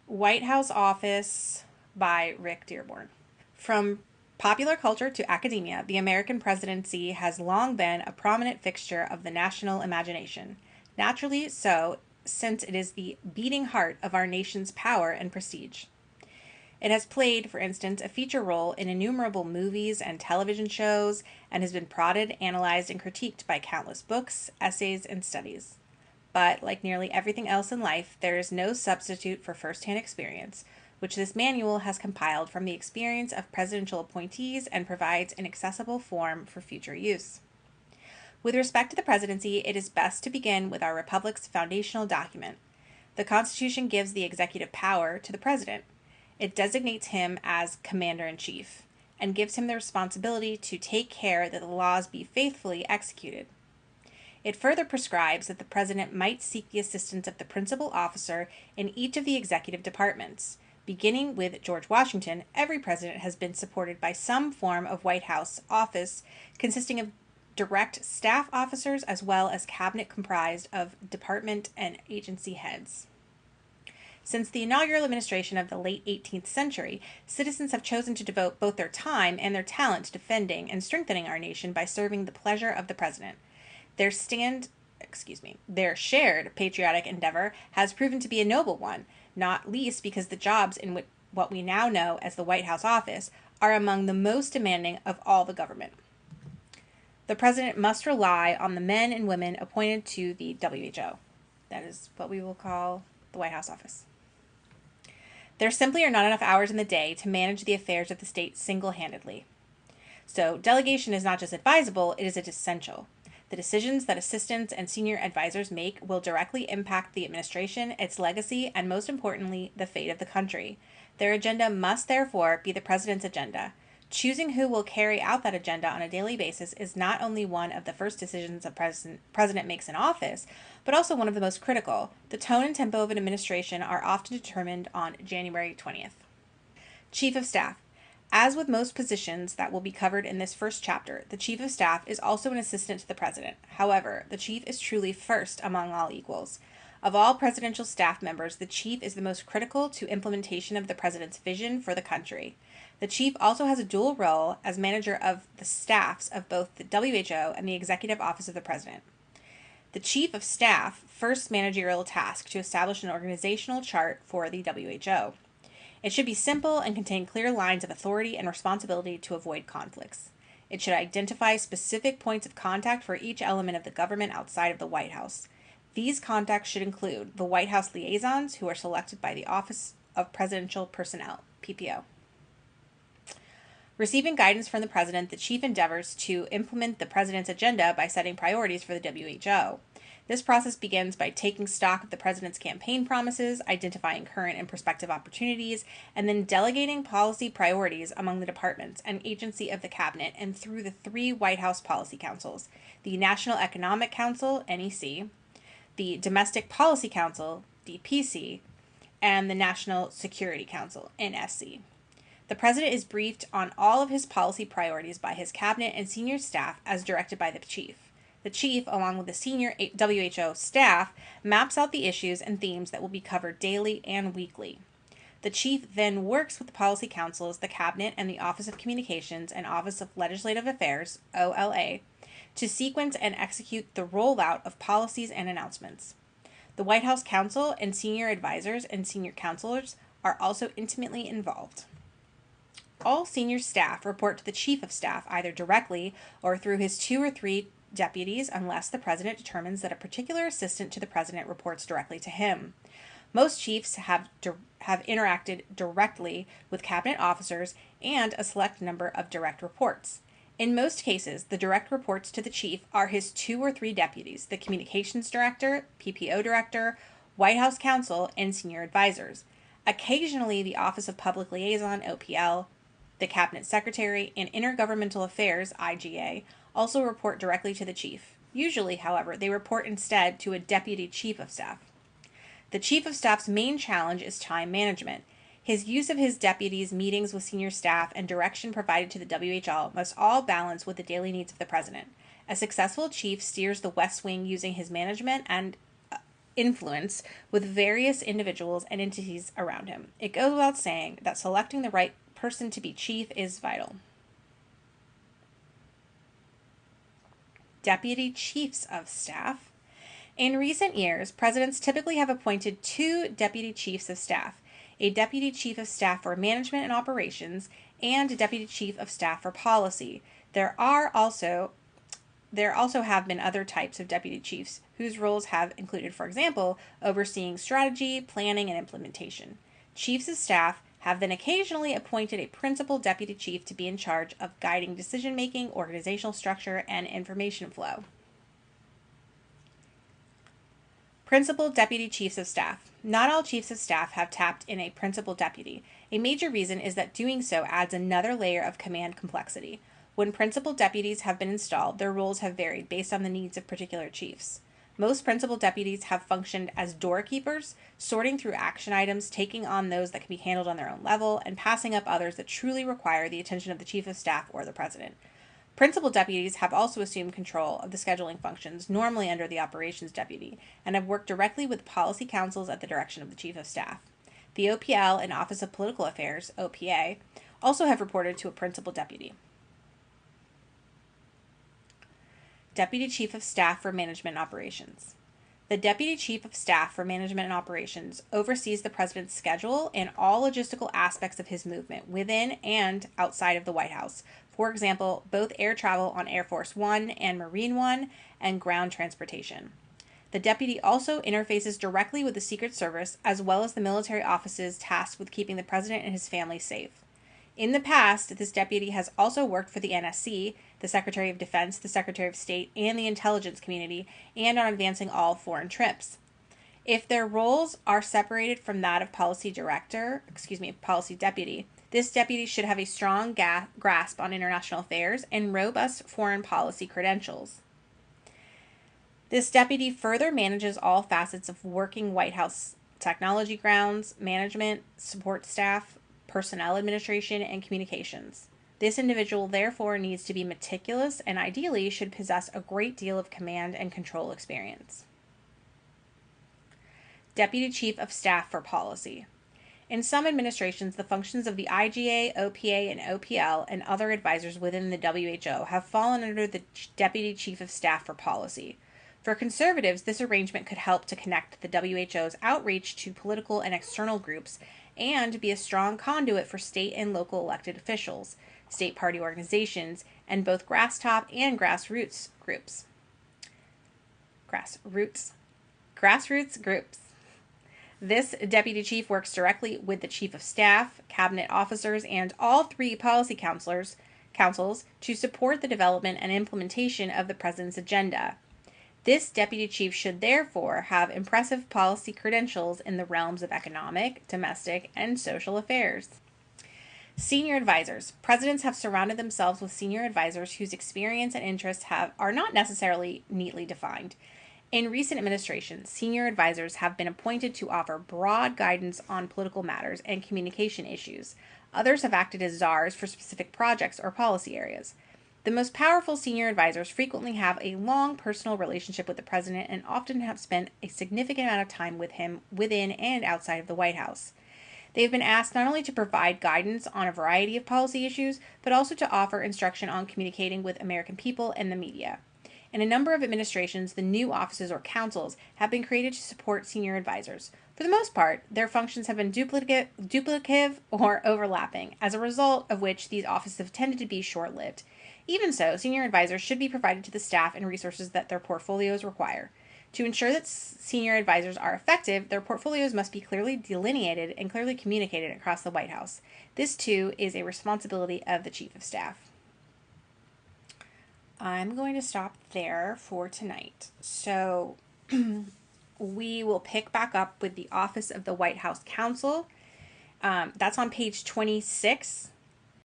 White House Office by Rick Dearborn. From popular culture to academia, the American presidency has long been a prominent fixture of the national imagination. Naturally so, since it is the beating heart of our nation's power and prestige. It has played, for instance, a feature role in innumerable movies and television shows, and has been prodded, analyzed, and critiqued by countless books, essays, and studies. But, like nearly everything else in life, there is no substitute for firsthand experience, which this manual has compiled from the experience of presidential appointees and provides an accessible form for future use. With respect to the presidency, it is best to begin with our Republic's foundational document. The Constitution gives the executive power to the president. It designates him as commander-in-chief and gives him the responsibility to take care that the laws be faithfully executed. It further prescribes that the president might seek the assistance of the principal officer in each of the executive departments. Beginning with George Washington, every president has been supported by some form of White House office consisting of direct staff officers as well as cabinet comprised of department and agency heads. Since the inaugural administration of the late 18th century, citizens have chosen to devote both their time and their talent to defending and strengthening our nation by serving the pleasure of the president. Their shared patriotic endeavor has proven to be a noble one, not least because the jobs in what we now know as the White House office are among the most demanding of all the government. The president must rely on the men and women appointed to the WHO. That is what we will call the White House office. There simply are not enough hours in the day to manage the affairs of the state single-handedly. So delegation is not just advisable, it is essential. The decisions that assistants and senior advisors make will directly impact the administration, its legacy, and most importantly, the fate of the country. Their agenda must therefore be the president's agenda. Choosing who will carry out that agenda on a daily basis is not only one of the first decisions a president makes in office, but also one of the most critical. The tone and tempo of an administration are often determined on January 20th. Chief of Staff. As with most positions that will be covered in this first chapter, the Chief of Staff is also an assistant to the President. However, the Chief is truly first among all equals. Of all presidential staff members, the Chief is the most critical to implementation of the President's vision for the country. The Chief also has a dual role as manager of the staffs of both the WHO and the Executive Office of the President. The Chief of Staff first managerial task to establish an organizational chart for the WHO. It should be simple and contain clear lines of authority and responsibility to avoid conflicts. It should identify specific points of contact for each element of the government outside of the White House. These contacts should include the White House liaisons, who are selected by the Office of Presidential Personnel, PPO. Receiving guidance from the President, the Chief endeavors to implement the President's agenda by setting priorities for the WHO. This process begins by taking stock of the President's campaign promises, identifying current and prospective opportunities, and then delegating policy priorities among the departments and agency of the Cabinet and through the three White House policy councils, the National Economic Council, NEC, the Domestic Policy Council, DPC, and the National Security Council, NSC. The President is briefed on all of his policy priorities by his cabinet and senior staff as directed by the Chief. The Chief, along with the senior WHO staff, maps out the issues and themes that will be covered daily and weekly. The Chief then works with the policy councils, the Cabinet, and the Office of Communications and Office of Legislative Affairs, OLA, to sequence and execute the rollout of policies and announcements. The White House Counsel and senior advisors and senior counselors are also intimately involved. All senior staff report to the Chief of Staff either directly or through his 2 or 3 deputies unless the President determines that a particular assistant to the President reports directly to him. Most chiefs have interacted directly with cabinet officers and a select number of direct reports. In most cases, the direct reports to the Chief are his 2 or 3 deputies, the Communications Director, PPO Director, White House Counsel, and senior advisors. Occasionally, the Office of Public Liaison, OPL, the Cabinet Secretary, and Intergovernmental Affairs, IGA, also report directly to the Chief. Usually, however, they report instead to a Deputy Chief of Staff. The Chief of Staff's main challenge is time management. His use of his deputies, meetings with senior staff, and direction provided to the WHO must all balance with the daily needs of the President. A successful chief steers the West Wing using his management and influence with various individuals and entities around him. It goes without saying that selecting the right person to be chief is vital. Deputy Chiefs of Staff. In recent years, presidents typically have appointed 2 deputy chiefs of staff, a deputy chief of staff for management and operations, and a deputy chief of staff for policy. There also have been other types of deputy chiefs whose roles have included, for example, overseeing strategy, planning, and implementation. Chiefs of staff have then occasionally appointed a principal deputy chief to be in charge of guiding decision-making, organizational structure, and information flow. Principal Deputy Chiefs of Staff. Not all Chiefs of Staff have tapped in a Principal Deputy. A major reason is that doing so adds another layer of command complexity. When Principal Deputies have been installed, their roles have varied based on the needs of particular chiefs. Most Principal Deputies have functioned as doorkeepers, sorting through action items, taking on those that can be handled on their own level, and passing up others that truly require the attention of the Chief of Staff or the President. Principal deputies have also assumed control of the scheduling functions, normally under the operations deputy, and have worked directly with policy councils at the direction of the Chief of Staff. The OPL and Office of Political Affairs, OPA, also have reported to a principal deputy. Deputy Chief of Staff for Management and Operations. The Deputy Chief of Staff for Management and Operations oversees the President's schedule and all logistical aspects of his movement within and outside of the White House. For example, both air travel on Air Force One and Marine One and ground transportation. The deputy also interfaces directly with the Secret Service as well as the military offices tasked with keeping the President and his family safe. In the past, this deputy has also worked for the NSC, the Secretary of Defense, the Secretary of State, and the intelligence community, and on advancing all foreign trips. If their roles are separated from that of policy deputy, this deputy should have a strong grasp on international affairs and robust foreign policy credentials. This deputy further manages all facets of working White House technology grounds, management, support staff, personnel administration, and communications. This individual therefore needs to be meticulous and ideally should possess a great deal of command and control experience. Deputy Chief of Staff for Policy. In some administrations, the functions of the IGA, OPA, and OPL and other advisors within the WHO have fallen under the Deputy Chief of Staff for Policy. For conservatives, this arrangement could help to connect the WHO's outreach to political and external groups and be a strong conduit for state and local elected officials, state party organizations, and both grasstop and grassroots groups. Grassroots groups. This deputy chief works directly with the chief of staff, cabinet officers, and all 3 policy councils to support the development and implementation of the president's agenda. This deputy chief should therefore have impressive policy credentials in the realms of economic, domestic, and social affairs. Senior advisors. Presidents have surrounded themselves with senior advisors whose experience and interests are not necessarily neatly defined. In recent administrations, senior advisors have been appointed to offer broad guidance on political matters and communication issues. Others have acted as czars for specific projects or policy areas. The most powerful senior advisors frequently have a long personal relationship with the president and often have spent a significant amount of time with him within and outside of the White House. They have been asked not only to provide guidance on a variety of policy issues, but also to offer instruction on communicating with American people and the media. In a number of administrations, the new offices or councils have been created to support senior advisors. For the most part, their functions have been duplicative or overlapping, as a result of which these offices have tended to be short-lived. Even so, senior advisors should be provided to the staff and resources that their portfolios require. To ensure that senior advisors are effective, their portfolios must be clearly delineated and clearly communicated across the White House. This, too, is a responsibility of the Chief of Staff. I'm going to stop there for tonight. So we will pick back up with the Office of the White House Counsel. That's on page 26